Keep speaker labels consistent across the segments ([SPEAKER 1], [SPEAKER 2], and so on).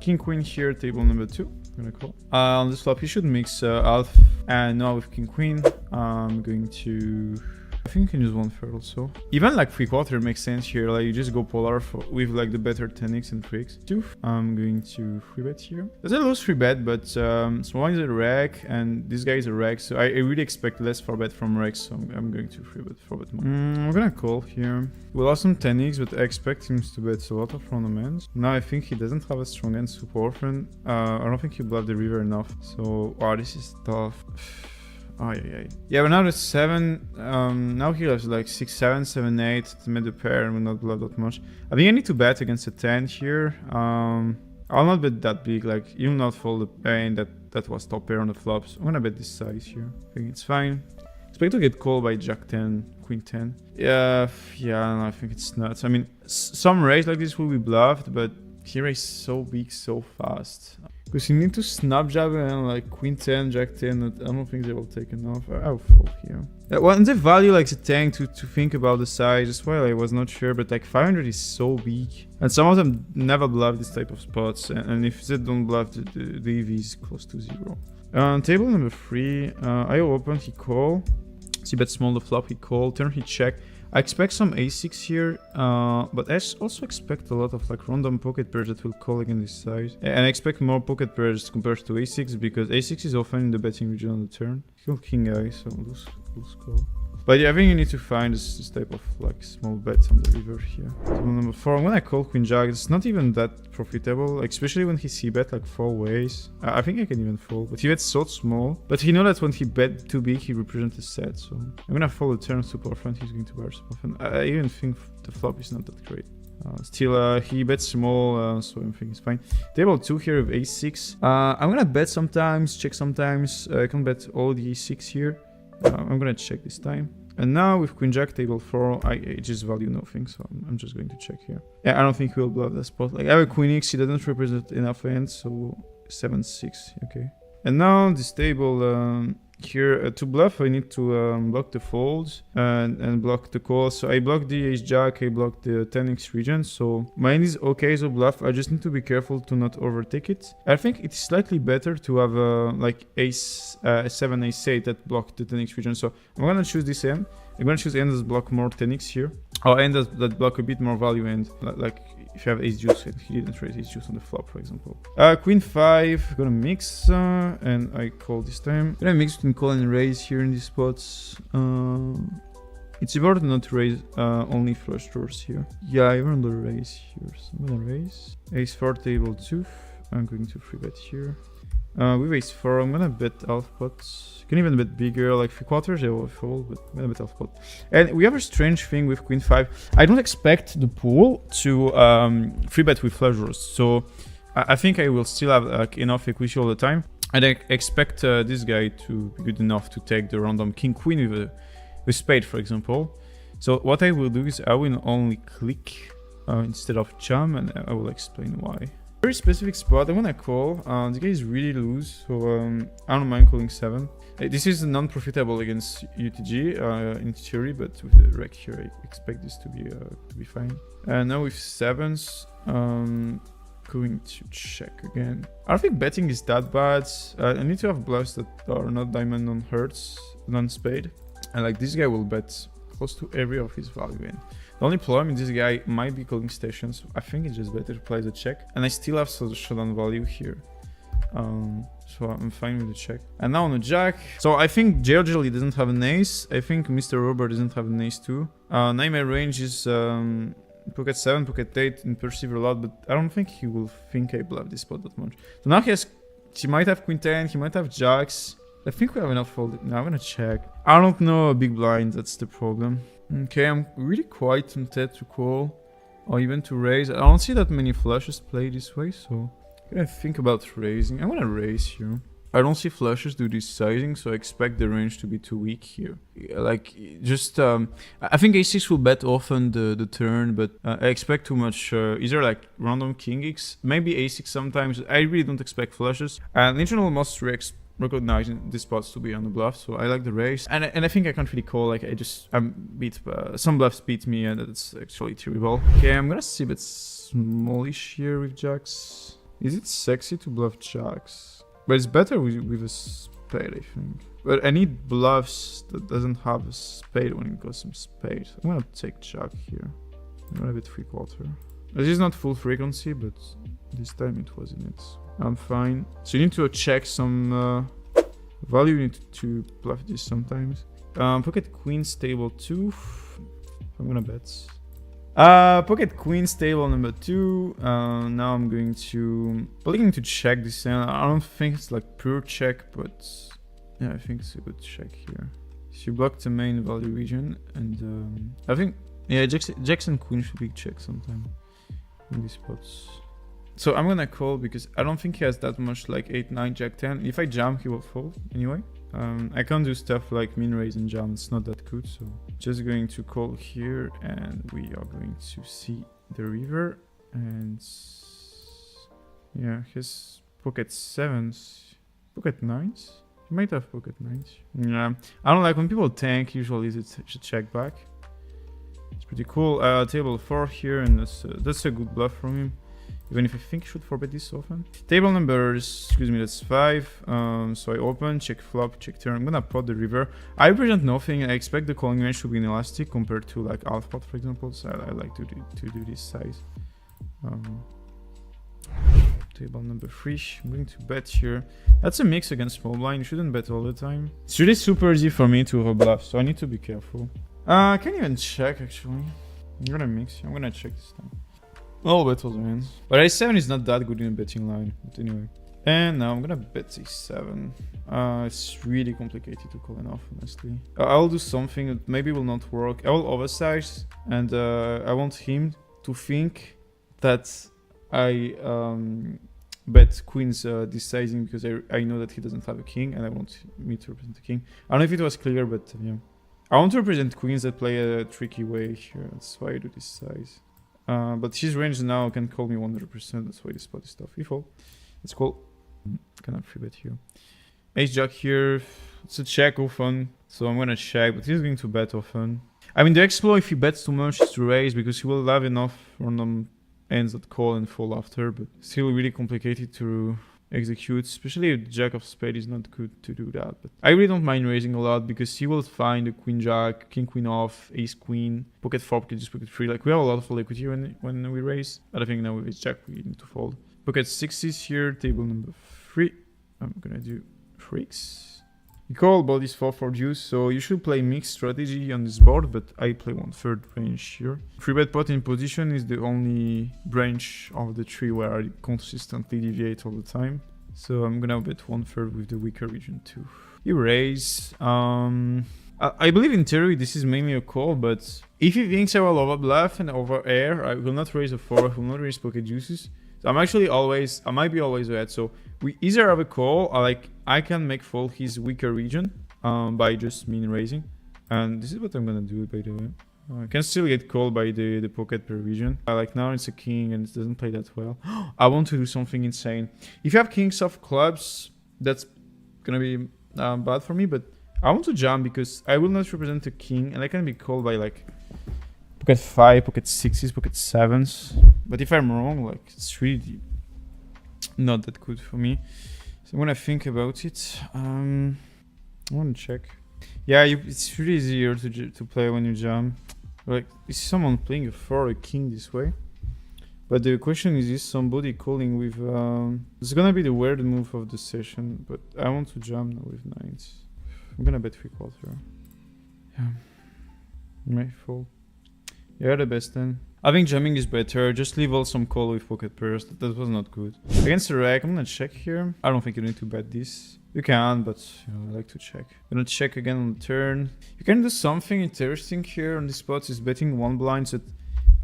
[SPEAKER 1] king queen here, table number 2. I'm gonna call. On this flop, he should mix half, and now with king queen, I'm going to. I think you can use 1/3 also. Even like 3/4 makes sense here. Like you just go polar with like the better 10x and 3x. 2. I'm going to 3-bet here. There's a low 3-bet, but small one is a reg, and this guy is a reg, so I really expect less 4-bet from reg, so I'm going to 3-bet 4-bet more. I'm gonna call here. We lost some 10x, but I expect him to bet a lot of random hands. Now I think he doesn't have a strong hand super often. I don't think he bluffed the river enough. So, wow, this is tough. Oh, yeah, but now the 7, now he has like 6, 7, 7, 8 to mid the pair and will not bluff that much. I think I need to bet against a 10 here. I'll not bet that big, like you'll not fold the pain that was top pair on the flops. I'm gonna bet this size here. I think it's fine. Expect to get called by Jack 10, Queen 10. Yeah, I think it's nuts. I mean, some raise like this will be bluffed, but he raised so big so fast. Because you need to snap jab and like Queen 10, Jack 10, I don't think they will take enough. I'll fold here. Well, and they value like the tank to think about the size. That's why I was not sure, but like 500 is so big. And some of them never bluff this type of spots. And if they don't bluff, the EV is close to 0. Table number 3, I open, he call. See bet small the flop, he call. Turn, he check. I expect some a6 here, but I also expect a lot of like random pocket pairs that will call against this size. And I expect more pocket pairs compared to a6 because a6 is often in the betting region on the turn. Kill king eye, so lose call. But yeah, I think you need to find this type of like small bets on the river here. Table number 4, when I call queen jack, it's not even that profitable, especially when he c-bet like 4 ways. I think I can even fold, but he bets so small. But he knows that when he bet too big, he represents a set, so I'm gonna fold the turn super often, he's going to bar super often. I even think the flop is not that great. Still, he bets small, so I think it's fine. Table 2 here with a6. I'm gonna bet sometimes, check sometimes. I can bet all the a6 here. I'm gonna check this time. And now with queen jack, table 4, I just value nothing, so I'm just going to check here. Yeah, I don't think we'll bluff that spot. Like I have a queen x, he doesn't represent enough hands, so 7-6, okay. And now this table here to bluff, I need to block the folds and block the calls. So I block the ace jack, I block the 10x region. So mine is okay as a bluff. I just need to be careful to not overtake it. I think it's slightly better to have like ace 7, ace 8 that block the 10x region. So I'm gonna choose this hand. I'm gonna choose hand that block more 10x here. Or hand that block a bit more value hand, like if you have ace deuce and he didn't raise ace deuce on the flop, for example. Queen 5, gonna mix, and I call this time. Gonna mix between call and raise here in these spots. It's important not to raise only flush draws here. Yeah, I want to raise here, so I'm gonna raise. Ace 4, table 2. I'm going to 3-bet here. With ace 4, I'm gonna bet half pot. You can even bet bigger, like 3/4, I will fold, but I'm gonna bet half pot. And we have a strange thing with queen 5. I don't expect the pool to 3-bet with flush draws, so I think I will still have like enough equity all the time. And I expect this guy to be good enough to take the random king queen with spade, for example. So what I will do is I will only click instead of jam, and I will explain why. Very specific spot. I want to call. The guy is really loose, so I don't mind calling 7. This is non-profitable against UTG in theory, but with the rec here, I expect this to be fine. And now with 7s, going to check again. I don't think betting is that bad. I need to have bluffs that are not diamond, non-hearts, non-spade, and like this guy will bet close to every of his value in. The only problem is this guy might be calling stations. I think it's just better to play the check. And I still have some showdown value here. So I'm fine with the check. And now on the jack. So I think Gergely doesn't have an ace. I think Mr. Robert doesn't have an ace too. Now my range is pocket 7, pocket 8 and perceive a lot, but I don't think he will think I bluff this spot that much. So now he might have queen 10, he might have jacks. I think we have enough folded. Now I'm gonna check. I don't know a big blind, that's the problem. Okay, I'm really quite tempted to call or even to raise. I don't see that many flushes play this way, so I'm gonna think about raising. I'm gonna raise here. I don't see flushes do this sizing, so I expect the range to be too weak here. Like, just, I think a6 will bet often the turn, but I expect too much, either like random king x, maybe a6 sometimes. I really don't expect flushes. And in general, most recognizing these spots to be on the bluff, so I like the raise. And I think I can't really call, like I'm beat, some bluffs beat me, and it's actually terrible. Okay, I'm gonna see a bit smallish here with jacks. Is it sexy to bluff jacks? But it's better with a spade, I think. But I need bluffs that doesn't have a spade when it goes some spade. I'm gonna take jack here. I'm gonna bet 3/4. This is not full frequency, but this time it was in it. I'm fine. So you need to check some value. You need to bluff this sometimes. Pocket queen stable 2. I'm gonna bet. Pocket queen stable number 2. Now I'm going to check this hand. I don't think it's like pure check, but yeah, I think it's a good check here. So you block the main value region, and I think yeah, jacks and queen should be checked sometime in these spots. So I'm gonna call because I don't think he has that much like 8, 9, jack 10. If I jam, he will fold anyway. I can't do stuff like min raise and jam, it's not that good, so just going to call here, and we are going to see the river, and yeah, his pocket 7s, pocket 9s, he might have pocket 9s. Yeah, I don't like when people tank, usually it's a check back. It's pretty cool. Table 4 here, and that's a good bluff from him. Even if I think I should forbid this often. Table numbers, excuse me, that's 5. So I open, check flop, check turn. I'm gonna pot the river. I represent nothing. I expect the calling range to be inelastic compared to like half pot, for example. So I like to do this size. Table number 3. I'm going to bet here. That's a mix against small blind. You shouldn't bet all the time. It's really super easy for me to overbluff, so I need to be careful. I can't even check actually. I'm gonna mix. I'm gonna check this time. I'll bet all the hands. But a7 is not that good in a betting line. But anyway. And now I'm gonna bet a7. It's really complicated to call enough, honestly. I'll do something that maybe will not work. I will oversize. And I want him to think that I bet queens desizing because I know that he doesn't have a king. And I want me to represent the king. I don't know if it was clear, but yeah. I want to represent queens that play a tricky way here. That's why I do this size. But his range now can call me 100%. That's why this spot is tough. We fold. Let's call. Cannot free bet here. Ace jack here. It's a check often. So I'm gonna check, but he's going to bet often. I mean, the exploit if he bets too much is to raise because he will have enough random ends that call and fall after. But still really complicated to execute, especially if jack of spade is not good to do that. But I really don't mind raising a lot because he will find a queen jack, king queen off, ace queen, pocket 4, pocket just pocket 3. Like we have a lot of equity when we raise. But I think now with ace jack we need to fold. Pocket 6s here, table number 3. I'm gonna do freaks. You call bodies 4 deuce, so you should play mixed strategy on this board, but I play 1/3 range here. 3-bet pot in position is the only branch of the tree where I consistently deviate all the time. So I'm gonna bet 1/3 with the weaker region too. You raise. I believe in theory this is mainly a call, but if he thinks I will over bluff and over air, I will not raise a 4, I will not raise pocket deuces. So I'm actually always, I might be always ahead. So we either have a call, or like I can make fold his weaker region by just min raising. And this is what I'm gonna do, by the way. I can still get called by the pocket per region. Like now it's a king and it doesn't play that well. I want to do something insane. If you have kings of clubs, that's gonna be bad for me. But I want to jam because I will not represent a king and I can be called by like pocket 5, pocket 6s, pocket 7s. But if I'm wrong, like it's really not that good for me. So when I think about it, I want to check. Yeah, it's really easier to play when you jam. Like, is someone playing a 4 or a king this way? But the question is somebody calling with... it's gonna be the weird move of the session, but I want to jam now with 9s. I'm gonna bet 3/4. Yeah. May fold. Yeah, the best then. I think jamming is better. Just leave all some call with pocket pairs. That was not good. Against the rack, I'm gonna check here. I don't think you need to bet this. You can, but you know, I like to check. I'm gonna check again on the turn. You can do something interesting here on this spot is betting 1 blind. That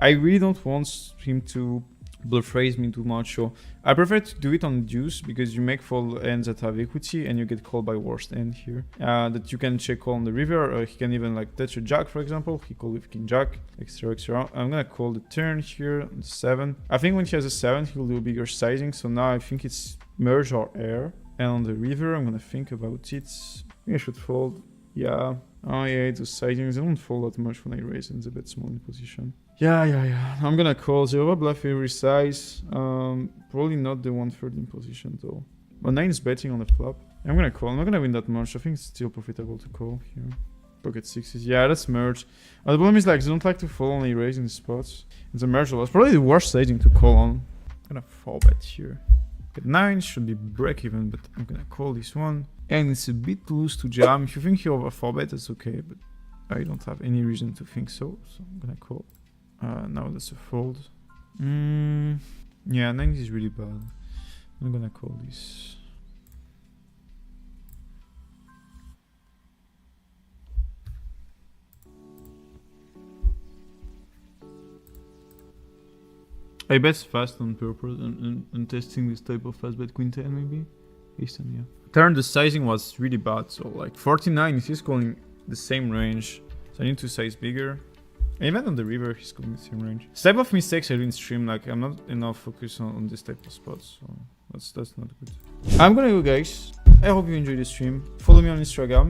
[SPEAKER 1] I really don't want him to bluff raise me too much. So I prefer to do it on deuce because you make fold ends that have equity and you get called by worst end here. That you can check call on the river, or he can even like touch a jack, for example. He call with king jack, etc. I'm gonna call the turn here on the 7. I think when he has a 7, he'll do bigger sizing. So now I think it's merge or air. And on the river, I'm gonna think about it. I think I should fold. Yeah. Oh yeah, those sizings. I don't fold that much when I raise and it's a bit small in position. Yeah. I'm gonna call 0 bluff every size. Probably not the 1/3 in position though. But 9 is betting on the flop. I'm gonna call. I'm not gonna win that much. I think it's still profitable to call here. Pocket 6s. Yeah, that's merge. The problem is like they don't like to fall only raising the spots. It's a merge loss. Probably the worst staging to call on. I'm gonna 4-bet here. Pocket 9 should be break even, but I'm gonna call this one. And it's a bit loose to jam. If you think you over 4-bet, that's okay, but I don't have any reason to think so. So I'm gonna call. Now that's a fold. Yeah, 9 is really bad. I'm gonna call this. I bet fast on purpose and testing this type of fast bet queen 10 maybe. Ace 10, yeah. Turn the sizing was really bad, so like 49 if he's calling the same range. So I need to size bigger. And even on the river he's calling the same range. This type of mistakes I do in stream, like I'm not enough focused on this type of spots, so that's not good. I'm gonna go guys. I hope you enjoyed the stream. Follow me on Instagram.